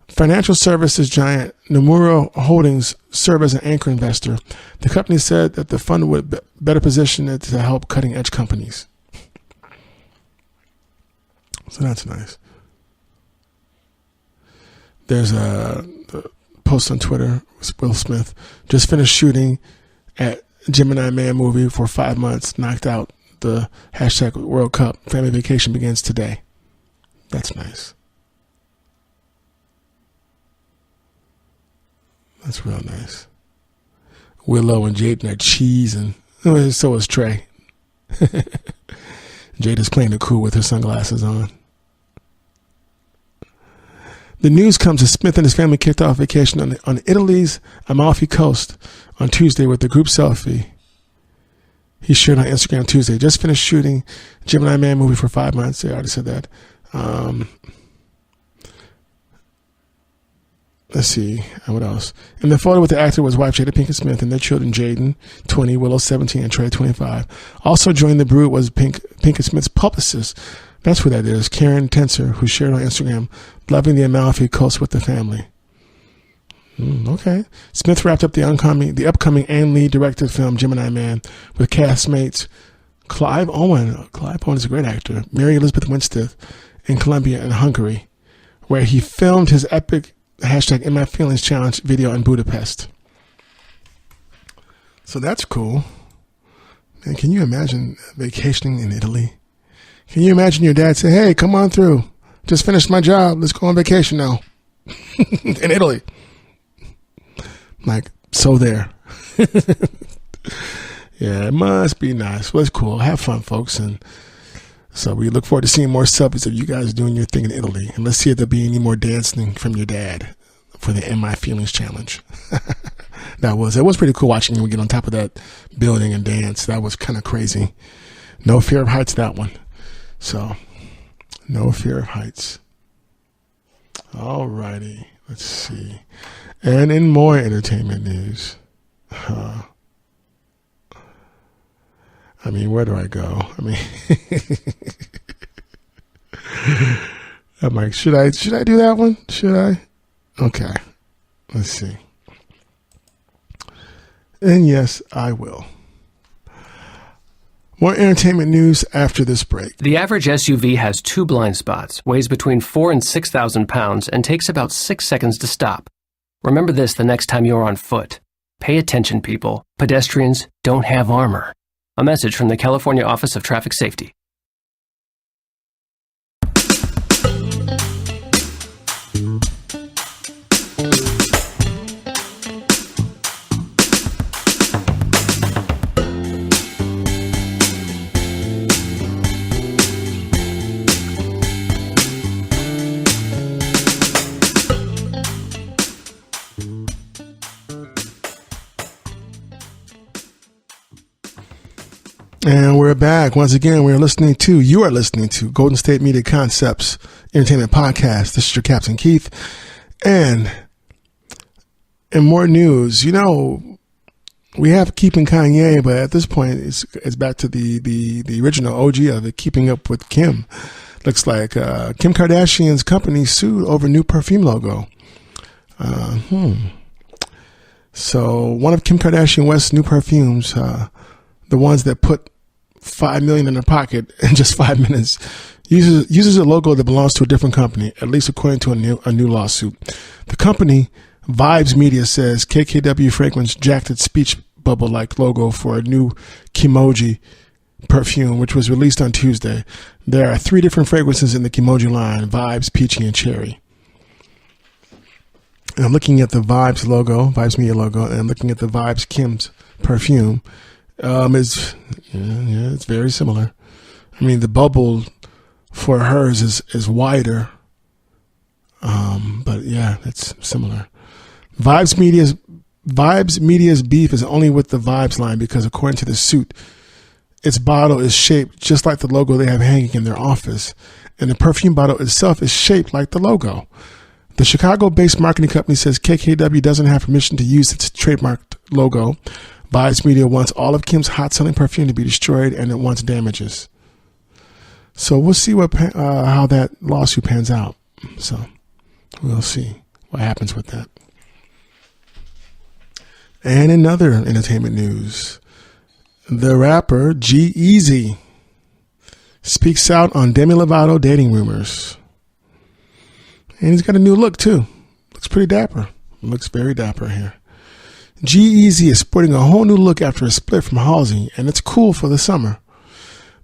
Financial services giant Nomura Holdings serve as an anchor investor. The company said that the fund would better position it to help cutting-edge companies. So that's nice. There's a post on Twitter. Will Smith just finished shooting at Gemini Man movie for 5 months, knocked out the hashtag World Cup. Family vacation begins today. That's nice. That's real nice. Willow and Jaden are cheese, and so is Trey. Jada's playing it cool with her sunglasses on. The news comes as Smith and his family kicked off vacation on Italy's Amalfi Coast on Tuesday with the group selfie he shared on Instagram Tuesday. Just finished shooting Gemini Man movie for 5 months. I already said that. Let's see. What else? In the photo with the actor was wife Jada Pinkett Smith and their children Jaden, 20, Willow, 17, and Trey, 25. Also joining the brood was Pinkett Smith's publicist. That's who that is, Karen Tenser, who shared on Instagram, loving the Amalfi Coast with the family. Okay. Smith wrapped up the upcoming Ann Lee directed film Gemini Man with castmates Clive Owen. Clive Owen is a great actor. Mary Elizabeth Winstead in Colombia and Hungary, where he filmed his epic hashtag In My Feelings challenge video in Budapest. So that's cool. Man, can you imagine vacationing in Italy? Can you imagine your dad say, "Hey, come on through. Just finished my job. Let's go on vacation now." In Italy. Like, so there. Yeah, it must be nice. Well, it's cool. Have fun, folks. And so we look forward to seeing more selfies of you guys doing your thing in Italy. And let's see if there'll be any more dancing from your dad for the In My Feelings challenge. It was pretty cool watching you get on top of that building and dance. That was kind of crazy. No fear of heights, that one. So, no fear of heights. All righty. Let's see. And in more entertainment news, where do I go? I'm like, should I do that one? Should I? Okay. Let's see. And yes, I will. More entertainment news after this break. The average SUV has 2 blind spots, weighs between 4,000 and 6,000 pounds, and takes about 6 seconds to stop. Remember this the next time you're on foot. Pay attention, people. Pedestrians don't have armor. A message from the California Office of Traffic Safety. And we're back. Once again, you are listening to Golden State Media Concepts Entertainment Podcast. This is your Captain Keith. And in more news, we have Keeping Kanye, but at this point, it's back to the original OG of it, Keeping Up with Kim. Looks like Kim Kardashian's company sued over new perfume logo. So one of Kim Kardashian West's new perfumes, the ones that put $5 million in their pocket in just 5 minutes, uses a logo that belongs to a different company, at least according to a new lawsuit. The company, Vibes Media, says KKW fragrance jacked its speech bubble-like logo for a new Kimoji perfume, which was released on Tuesday. There are 3 different fragrances in the Kimoji line: Vibes, Peachy, and Cherry. And I'm looking at the Vibes logo, Vibes Media logo, and I'm looking at the Vibes Kim's perfume. It's very similar. I mean, the bubble for hers is wider. But yeah, it's similar. Vibes Media's beef is only with the Vibes line because, according to the suit, its bottle is shaped just like the logo they have hanging in their office, and the perfume bottle itself is shaped like the logo. The Chicago-based marketing company says KKW doesn't have permission to use its trademarked logo. Vibes Media wants all of Kim's hot-selling perfume to be destroyed, and it wants damages. So we'll see how that lawsuit pans out. So we'll see what happens with that. And in other entertainment news, the rapper G-Eazy speaks out on Demi Lovato dating rumors. And he's got a new look, too. Looks pretty dapper. Looks very dapper here. G-Eazy is sporting a whole new look after a split from Halsey, and it's cool for the summer.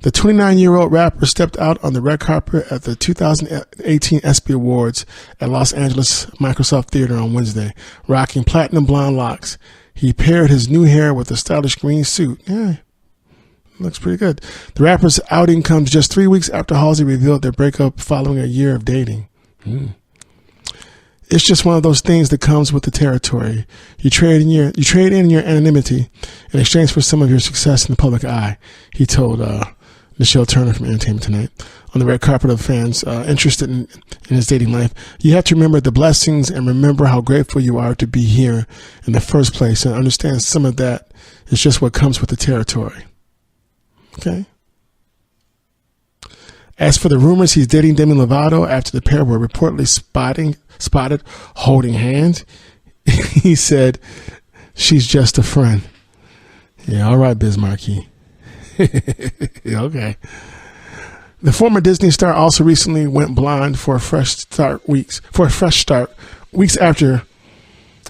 The 29-year-old rapper stepped out on the red carpet at the 2018 ESPY Awards at Los Angeles Microsoft Theater on Wednesday, rocking platinum blonde locks. He paired his new hair with a stylish green suit. Yeah, looks pretty good. The rapper's outing comes just 3 weeks after Halsey revealed their breakup following a year of dating. It's just one of those things that comes with the territory. You trade in your anonymity in exchange for some of your success in the public eye, he told Nichelle Turner from Entertainment Tonight on the red carpet of fans interested in his dating life. You have to remember the blessings and remember how grateful you are to be here in the first place, and understand some of that is just what comes with the territory. Okay? As for the rumors he's dating Demi Lovato after the pair were reportedly spotted holding hands, he said, "She's just a friend." Yeah, all right, Biz Markie. Okay. The former Disney star also recently went blind for a fresh start weeks after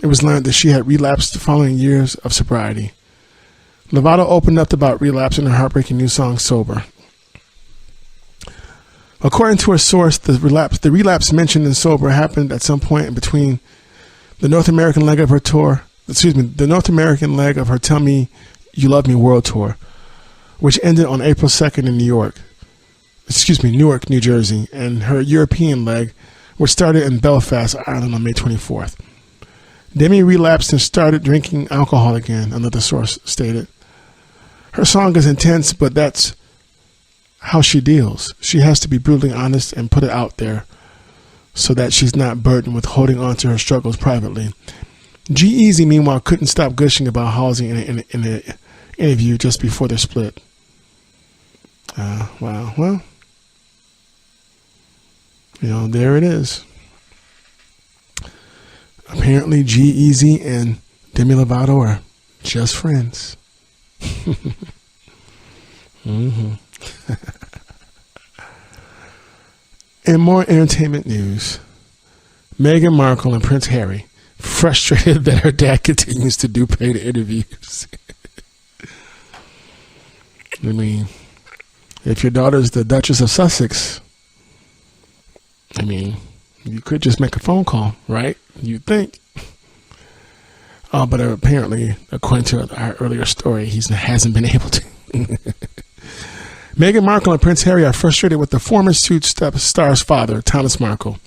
it was learned that she had relapsed following years of sobriety. Lovato opened up about relapse in her heartbreaking new song "Sober." According to a source, the relapse mentioned in "Sober" happened at some point in between the North American leg of her Tell Me You Love Me World Tour, which ended on April 2nd in Newark, New Jersey, and her European leg, which started in Belfast, Ireland on May 24th. Demi relapsed and started drinking alcohol again, another source stated. Her song is intense, but that's how she deals. She has to be brutally honest and put it out there so that she's not burdened with holding on to her struggles privately. G-Eazy, meanwhile, couldn't stop gushing about Halsey in an interview just before their split. Wow. Well, there it is. Apparently, G-Eazy and Demi Lovato are just friends. In more entertainment news, Meghan Markle and Prince Harry frustrated that her dad continues to do paid interviews. I mean, if your daughter's the Duchess of Sussex, I mean, you could just make a phone call, right? You'd think. But apparently, according to our earlier story, he hasn't been able to. Meghan Markle and Prince Harry are frustrated with the former Suits star's father, Thomas Markle.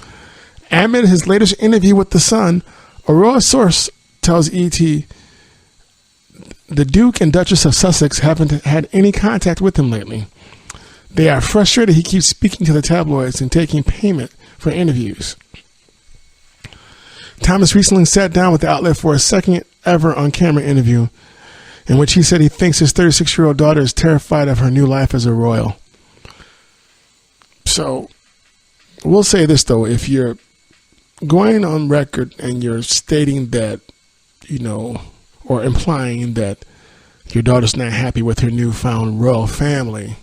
Amid his latest interview with The Sun, a raw source tells ET the Duke and Duchess of Sussex haven't had any contact with him lately. They are frustrated he keeps speaking to the tabloids and taking payment for interviews. Thomas recently sat down with the outlet for a second ever on-camera interview in which he said he thinks his 36-year-old daughter is terrified of her new life as a royal. So, we'll say this, though. If you're going on record and you're stating that, or implying that your daughter's not happy with her newfound royal family,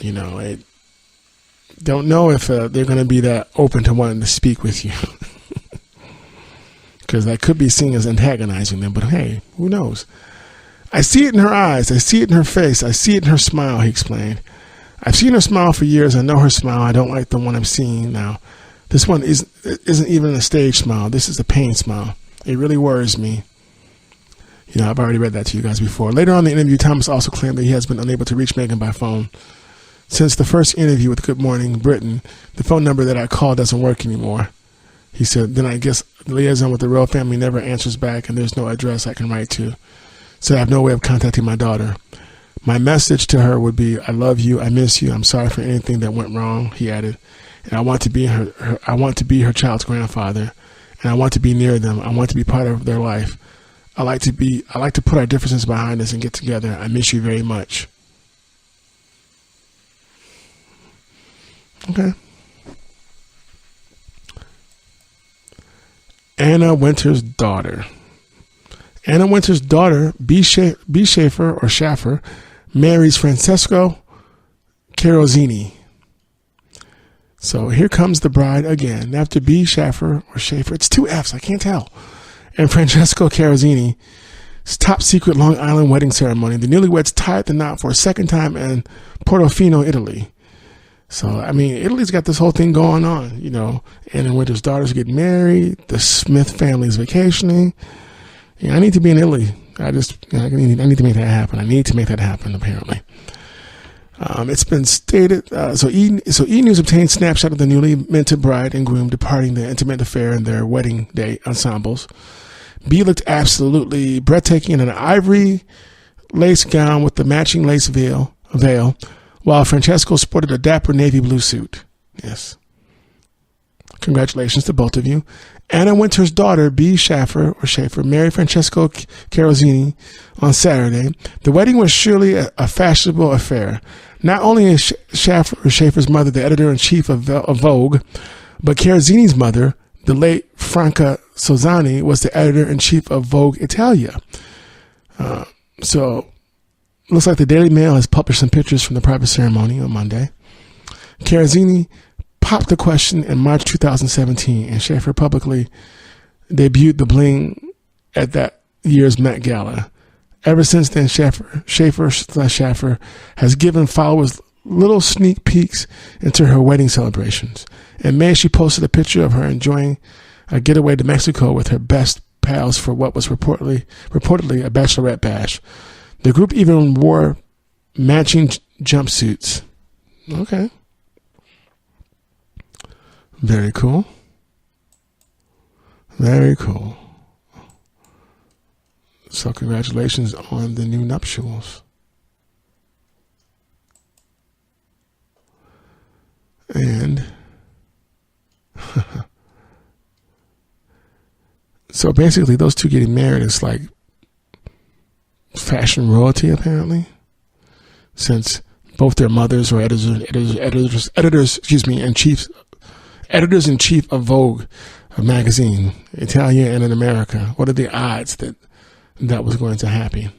I don't know if they're going to be that open to wanting to speak with you. Because that could be seen as antagonizing them. But hey, who knows? I see it in her eyes. I see it in her face. I see it in her smile, he explained. I've seen her smile for years. I know her smile. I don't like the one I'm seeing now. This one isn't even a stage smile. This is a pain smile. It really worries me. I've already read that to you guys before. Later on in the interview, Thomas also claimed that he has been unable to reach Meghan by phone. Since the first interview with Good Morning Britain, the phone number that I called doesn't work anymore. He said, then I guess the liaison with the royal family never answers back and there's no address I can write to. So I have no way of contacting my daughter. My message to her would be, I love you, I miss you, I'm sorry for anything that went wrong, he added. And I want to be her child's grandfather, and I want to be near them. I want to be part of their life. I like to put our differences behind us and get together. I miss you very much. Okay. Anna Wintour's daughter. Anna Wintour's daughter, B. Schaffer, marries Francesco Carosini. So here comes the bride again. After B. Schaffer, it's two F's, I can't tell. And Francesco Carosini's top secret Long Island wedding ceremony. The newlyweds tied the knot for a second time in Portofino, Italy. So, Italy's got this whole thing going on, Anna Wintour's daughter's getting married. The Smith family's vacationing. I need to be in Italy. I need to make that happen. I need to make that happen, apparently. It's been stated, so E! News obtained snapshot of the newly minted bride and groom departing the intimate affair in their wedding day ensembles. B looked absolutely breathtaking in an ivory lace gown with the matching lace veil, while Francesco sported a dapper navy blue suit. Yes. Congratulations to both of you. Anna Wintour's daughter, B. Schaffer, married Francesco Carosini on Saturday. The wedding was surely a fashionable affair. Not only is Schaffer's mother the editor-in-chief of Vogue, but Carosini's mother, the late Franca Sozzani, was the editor-in-chief of Vogue Italia. So, looks like the Daily Mail has published some pictures from the private ceremony on Monday. Carosini popped the question in March 2017, and Schaffer publicly debuted the bling at that year's Met Gala. Ever since then, Schaffer has given followers little sneak peeks into her wedding celebrations. In May, she posted a picture of her enjoying a getaway to Mexico with her best pals for what was reportedly a bachelorette bash. The group even wore matching jumpsuits. Okay. Very cool. Very cool. So congratulations on the new nuptials. And so basically those two getting married is like fashion royalty, apparently, since both their mothers were editors in chief of Vogue, a magazine, Italia and in America. What are the odds that was going to happen?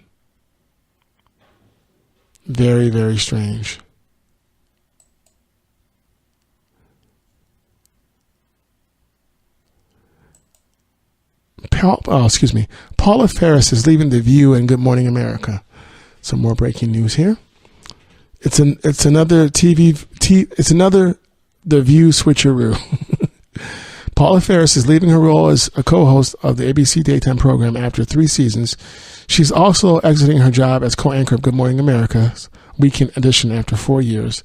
Very, very strange. Paula Ferris is leaving The View and Good Morning America. Some more breaking news here. It's another The View switcheroo. Paula Ferris is leaving her role as a co-host of the ABC daytime program after 3 seasons. She's also exiting her job as co-anchor of Good Morning America's weekend edition after 4 years.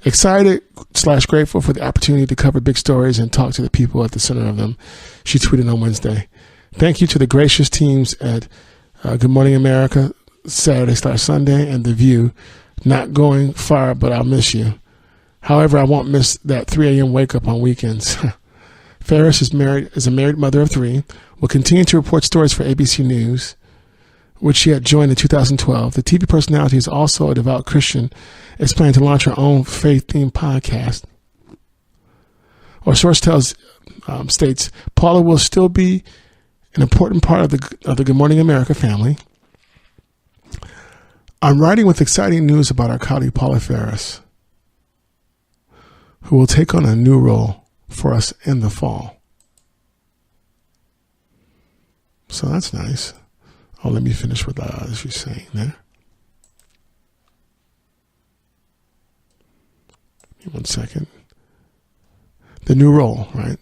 Excited/grateful for the opportunity to cover big stories and talk to the people at the center of them, she tweeted on Wednesday. Thank you to the gracious teams at Good Morning America, Saturday/Sunday, and The View. Not going far, but I'll miss you. However, I won't miss that 3 a.m. wake up on weekends. Ferris is a married mother of 3, will continue to report stories for ABC News, which she had joined in 2012. The TV personality is also a devout Christian, is planning to launch her own faith-themed podcast. Or source states, Paula will still be an important part of the Good Morning America family. I'm writing with exciting news about our colleague Paula Ferris, who will take on a new role for us in the fall. So that's nice. Oh, let me finish what she's saying there. Give me 1 second. The new role, right?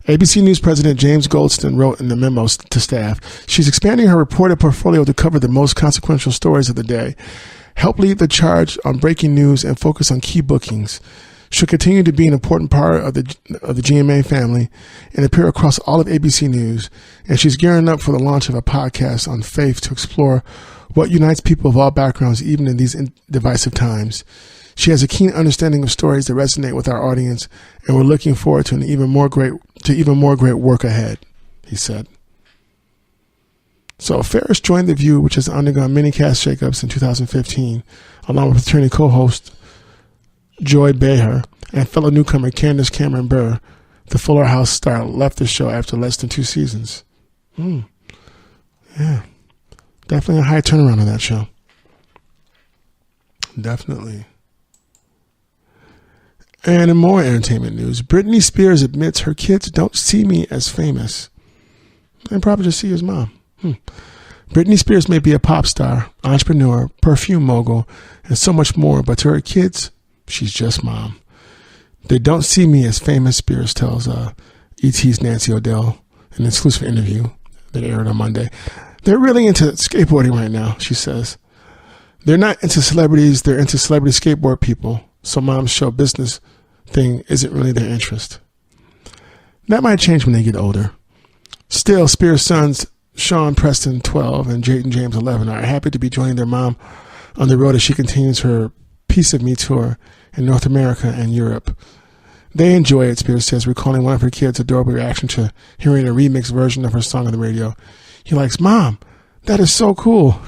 ABC News President James Goldston wrote in the memo to staff, she's expanding her reported portfolio to cover the most consequential stories of the day, help lead the charge on breaking news, and focus on key bookings. She'll continue to be an important part of the GMA family and appear across all of ABC News, and she's gearing up for the launch of a podcast on faith to explore what unites people of all backgrounds, even in these divisive times. She has a keen understanding of stories that resonate with our audience, and we're looking forward to even more great work ahead, he said. So Ferris joined The View, which has undergone many cast shakeups in 2015, along with attorney co-host Joy Behar and fellow newcomer Candace Cameron Bure. The Fuller House star left the show after less than 2 seasons. Yeah, definitely a high turnaround on that show. Definitely. And in more entertainment news, Britney Spears admits her kids don't see me as famous. They probably just see his mom. Britney Spears may be a pop star, entrepreneur, perfume mogul, and so much more, but to her kids, she's just mom. They don't see me as famous, Spears tells ET's Nancy O'Dell in an exclusive interview that aired on Monday. They're really into skateboarding right now, she says. They're not into celebrities, they're into celebrity skateboard people. So mom's show business thing isn't really their interest. That might change when they get older. Still, Spears' sons Sean Preston, 12, and Jayden James, 11, are happy to be joining their mom on the road as she continues her Piece of Me tour in North America and Europe. They enjoy it, Spears says, recalling one of her kids' adorable reaction to hearing a remixed version of her song on the radio. He likes, "Mom, that is so cool."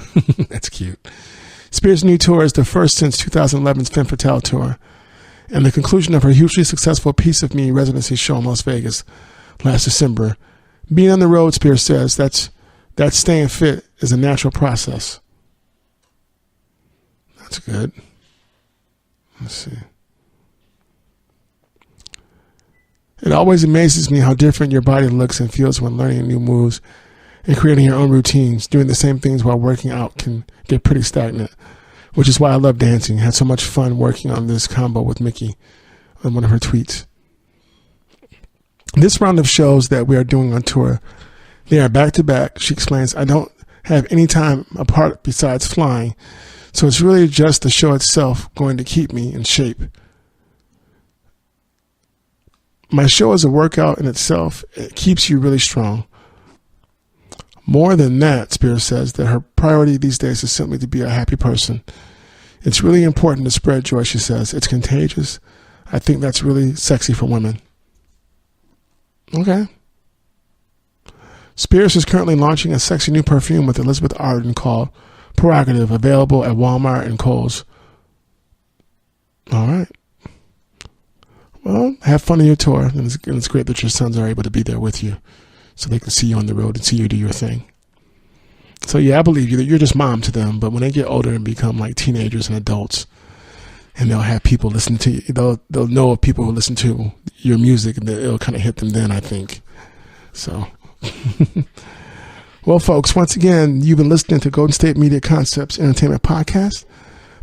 That's cute. Spears' new tour is the first since 2011's Femme Fatale tour, and the conclusion of her hugely successful Piece of Me residency show in Las Vegas last December. Being on the road, Spears says, that staying fit is a natural process. That's good. Let's see. It always amazes me how different your body looks and feels when learning new moves and creating your own routines. Doing the same things while working out can get pretty stagnant, which is why I love dancing. I had so much fun working on this combo with Mickey on one of her tweets. This round of shows that we are doing on tour, they are back-to-back. She explains, I don't have any time apart besides flying, so it's really just the show itself going to keep me in shape. My show is a workout in itself. It keeps you really strong. More than that, Spears says that her priority these days is simply to be a happy person. It's really important to spread joy, she says. It's contagious. I think that's really sexy for women. Okay. Spears is currently launching a sexy new perfume with Elizabeth Arden called Prerogative, available at Walmart and Kohl's. All right. Well, have fun on your tour, and it's great that your sons are able to be there with you so they can see you on the road and see you do your thing. So, yeah, I believe you that you're just mom to them, but when they get older and become like teenagers and adults, and they'll have people listen to you, they'll know of people who listen to your music, and it'll kind of hit them then, I think. So, well, folks, once again, you've been listening to Golden State Media Concepts Entertainment Podcast.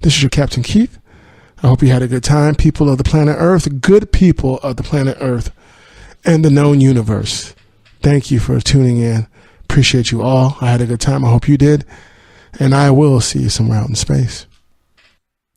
This is your Captain Keith. I hope you had a good time, people of the planet Earth, good people of the planet Earth, and the known universe. Thank you for tuning in. Appreciate you all. I had a good time. I hope you did. And I will see you somewhere out in space.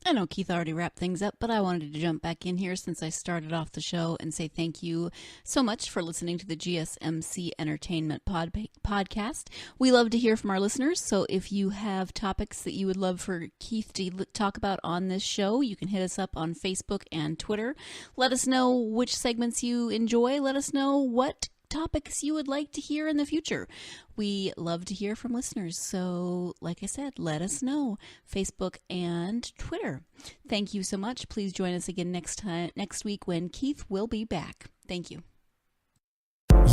I know Keith already wrapped things up, but I wanted to jump back in here since I started off the show and say thank you so much for listening to the GSMC Entertainment podcast. We love to hear from our listeners, so if you have topics that you would love for Keith to talk about on this show, you can hit us up on Facebook and Twitter. Let us know which segments you enjoy. Let us know what topics you would like to hear in the future. We love to hear from listeners, so like I said, let us know. Facebook and Twitter. Thank you so much. Please join us again next week when Keith will be back. Thank you.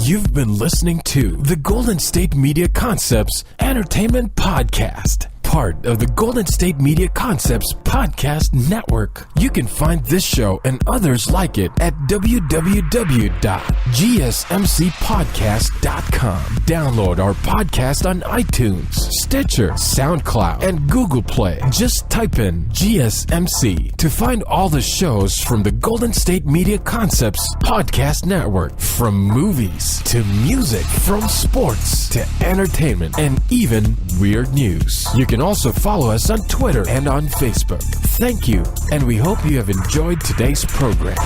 You've been listening to the Golden State Media Concepts Entertainment Podcast, part of the Golden State Media Concepts Podcast Network. You can find this show and others like it at www.gsmcpodcast.com. Download our podcast on iTunes, Stitcher, SoundCloud, and Google Play. Just type in GSMC to find all the shows from the Golden State Media Concepts Podcast Network. From movies to music, from sports to entertainment, and even weird news. You can also follow us on Twitter and on Facebook. Thank you, and we hope you have enjoyed today's program.